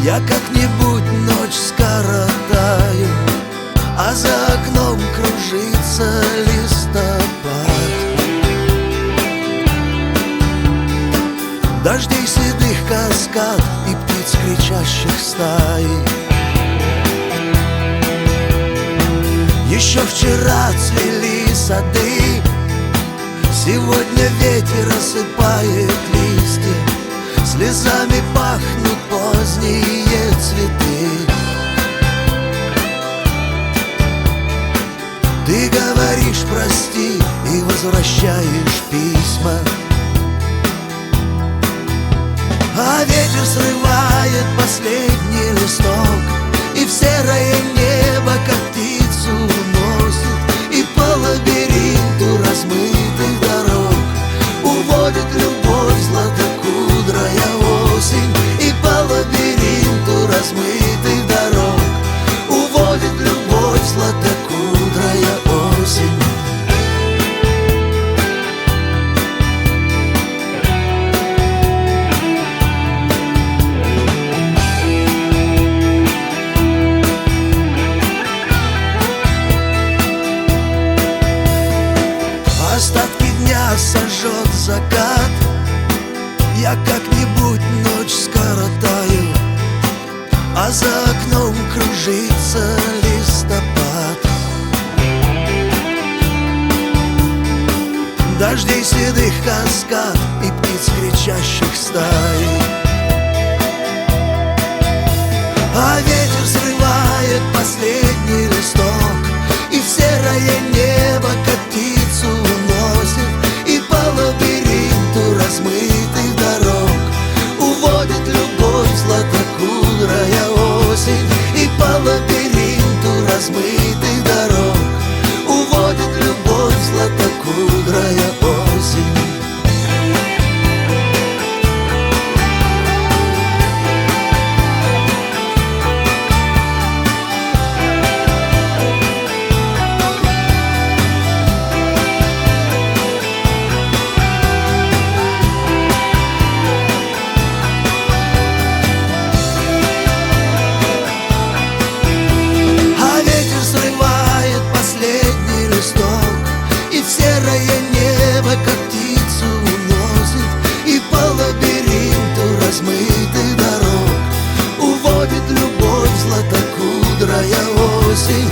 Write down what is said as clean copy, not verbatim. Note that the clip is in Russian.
Я как-нибудь ночь скоротаю, а за окном кружится листопад. Дождей седых каскад и птиц кричащих стаи. Еще вчера цвели сады, сегодня ветер осыпает листья, слезами пахнут поздние цветы. Ты говоришь прости и возвращаешь письма, а ветер срывает последний листок, и в серое небо как птицу уносит, и по лабиринту размытых дорог уводит любовь златокудрая осень. И по лабиринту размытых дорог уводит любовь златокудрая осень. Остатки дня сожжет закат, я как-нибудь ночь скоротаю, а за окном кружится листопад. Дождей седых каскад и птиц кричащих стаи. А ветер срывает последний листок, и в серое небо как птицу уносит, и по лабиринту размытых дорог уводит любовь златокудрая осень. И по лабиринту размытых дорог уводит любовь златокудрая осень. И в серое небо как птицу уносит, и по лабиринту размытых дорог уводит любовь златокудрая осень.